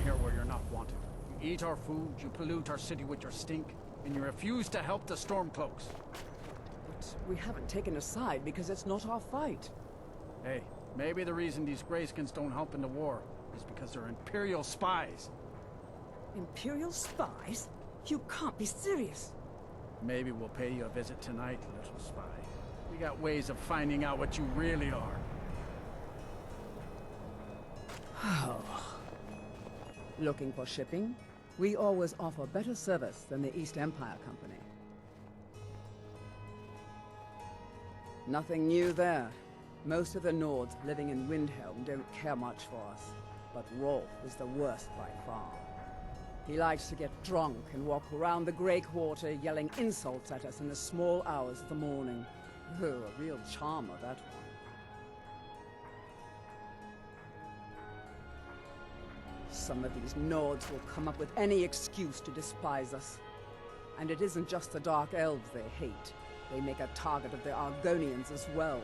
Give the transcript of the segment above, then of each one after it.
here where you're not wanted. You eat our food, you pollute our city with your stink, and you refuse to help the Stormcloaks. But we haven't taken a side because it's not our fight. Hey, maybe the reason these Greyskins don't help in the war is because they're Imperial spies. Imperial spies? You can't be serious. Maybe we'll pay you a visit tonight, little spy. We got ways of finding out what you really are. Looking for shipping? We always offer better service than the East Empire Company. Nothing new there. Most of the Nords living in Windhelm don't care much for us. But Rolf is the worst by far. He likes to get drunk and walk around the Grey Quarter yelling insults at us in the small hours of the morning. Oh, a real charmer, that one. Some of these Nords will come up with any excuse to despise us. And it isn't just the Dark Elves they hate. They make a target of the Argonians as well.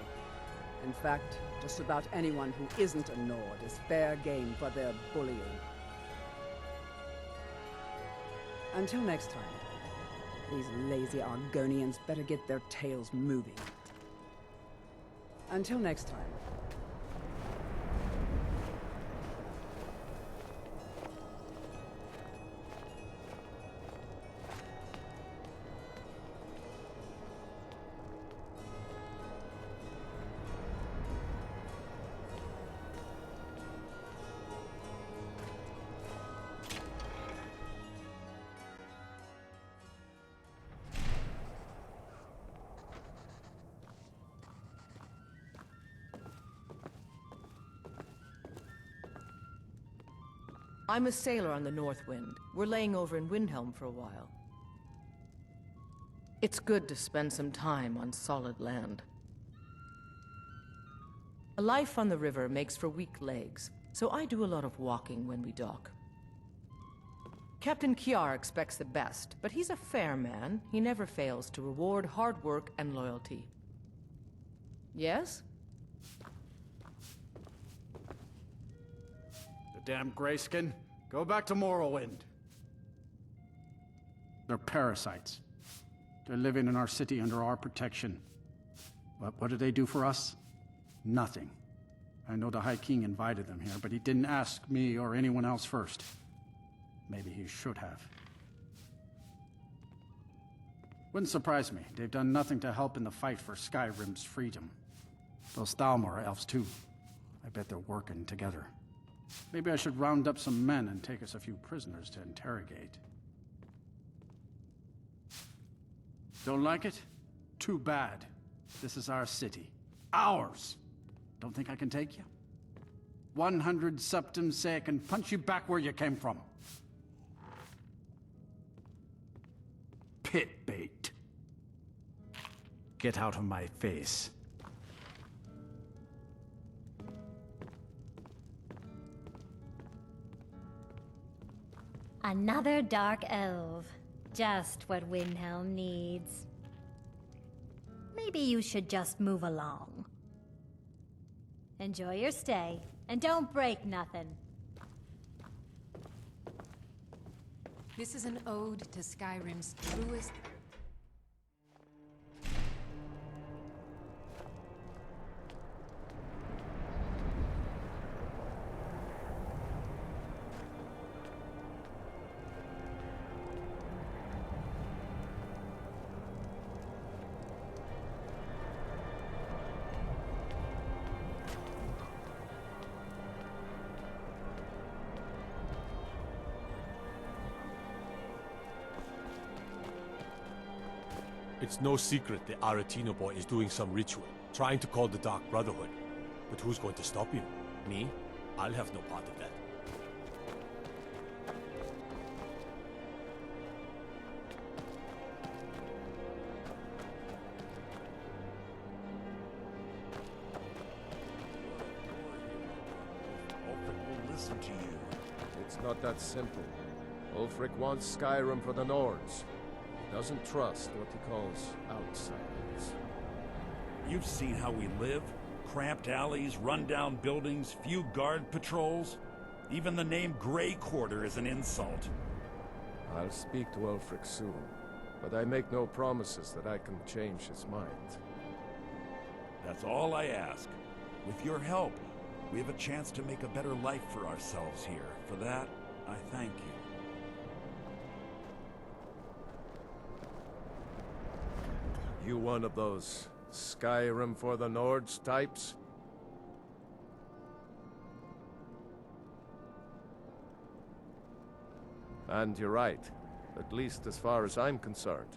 In fact, just about anyone who isn't a Nord is fair game for their bullying. Until next time, these lazy Argonians better get their tails moving. Until next time. I'm a sailor on the North Wind. We're laying over in Windhelm for a while. It's good to spend some time on solid land. A life on the river makes for weak legs, so I do a lot of walking when we dock. Captain Kiar expects the best, but he's a fair man. He never fails to reward hard work and loyalty. Yes? Damn Greyskin. Go back to Morrowind. They're parasites. They're living in our city under our protection. But what do they do for us? Nothing. I know the High King invited them here, but he didn't ask me or anyone else first. Maybe he should have. Wouldn't surprise me. They've done nothing to help in the fight for Skyrim's freedom. Those Thalmor are elves too. I bet they're working together. Maybe I should round up some men and take us a few prisoners to interrogate. Don't like it? Too bad. This is our city. Ours! Don't think I can take you? 100 septums say I can punch you back where you came from. Pit bait. Get out of my face. Another Dark Elf. Just what Windhelm needs. Maybe you should just move along. Enjoy your stay, and don't break nothing. This is an ode to Skyrim's truest... It's no secret the Aretino boy is doing some ritual, trying to call the Dark Brotherhood. But who's going to stop him? Me? I'll have no part of that. Ulfric will listen to you. It's not that simple. Ulfric wants Skyrim for the Nords. He doesn't trust what he calls outsiders. You've seen how we live. Cramped alleys, run-down buildings, few guard patrols. Even the name Grey Quarter is an insult. I'll speak to Ulfric soon, but I make no promises that I can change his mind. That's all I ask. With your help, we have a chance to make a better life for ourselves here. For that, I thank you. You one of those Skyrim for the Nords types? And you're right, at least as far as I'm concerned.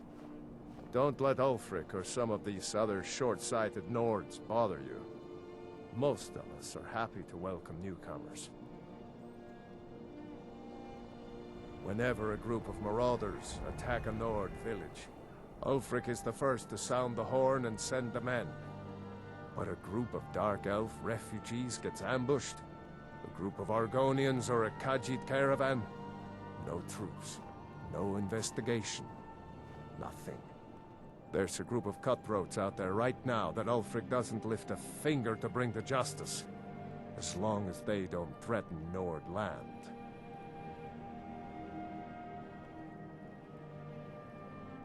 Don't let Ulfric or some of these other short-sighted Nords bother you. Most of us are happy to welcome newcomers. Whenever a group of marauders attack a Nord village, Ulfric is the first to sound the horn and send the men. But a group of Dark Elf refugees gets ambushed, a group of Argonians or a Khajiit caravan, no truce, no investigation, nothing. There's a group of cutthroats out there right now that Ulfric doesn't lift a finger to bring to justice, as long as they don't threaten Nord land.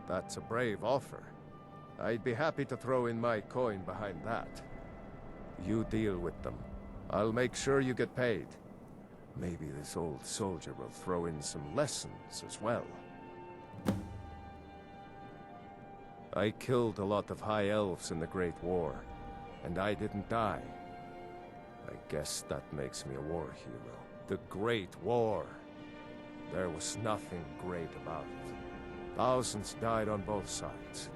That's a brave offer. I'd be happy to throw in my coin behind that. You deal with them. I'll make sure you get paid. Maybe this old soldier will throw in some lessons as well. I killed a lot of High Elves in the Great War, and I didn't die. I guess that makes me a war hero. The Great War. There was nothing great about it. Thousands died on both sides.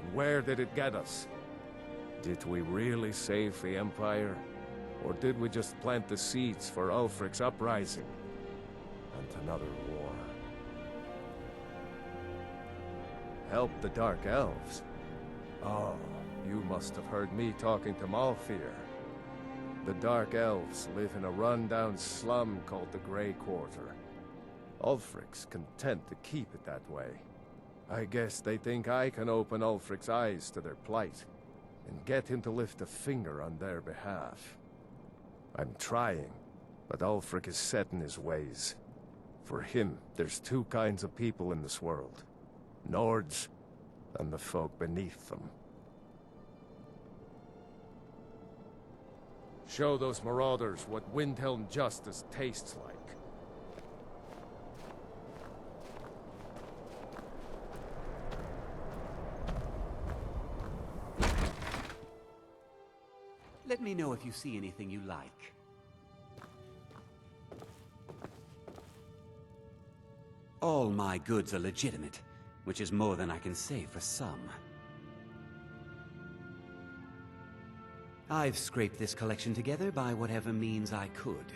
And where did it get us? Did we really save the Empire? Or did we just plant the seeds for Ulfric's uprising? And another war. Help the Dark Elves? Oh, you must have heard me talking to Malfir. The Dark Elves live in a run-down slum called the Grey Quarter. Ulfric's content to keep it that way. I guess they think I can open Ulfric's eyes to their plight, and get him to lift a finger on their behalf. I'm trying, but Ulfric is set in his ways. For him, there's two kinds of people in this world. Nords, and the folk beneath them. Show those marauders what Windhelm justice tastes like. Let me know if you see anything you like. All my goods are legitimate, which is more than I can say for some. I've scraped this collection together by whatever means I could.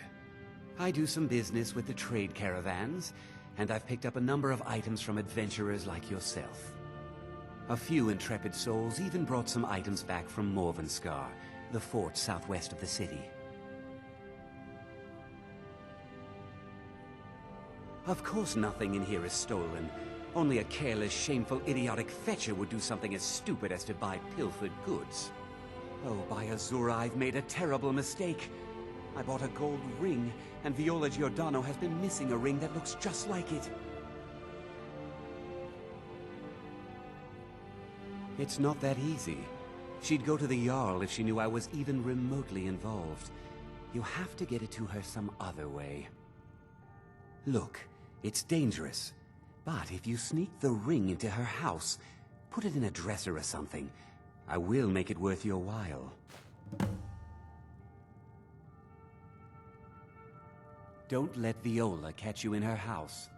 I do some business with the trade caravans, and I've picked up a number of items from adventurers like yourself. A few intrepid souls even brought some items back from Morvenskar, the fort southwest of the city. Of course nothing in here is stolen. Only a careless, shameful, idiotic fetcher would do something as stupid as to buy pilfered goods. Oh, by Azura, I've made a terrible mistake. I bought a gold ring, and Viola Giordano has been missing a ring that looks just like it. It's not that easy. She'd go to the Jarl if she knew I was even remotely involved. You have to get it to her some other way. Look, it's dangerous. But if you sneak the ring into her house, put it in a dresser or something, I will make it worth your while. Don't let Viola catch you in her house.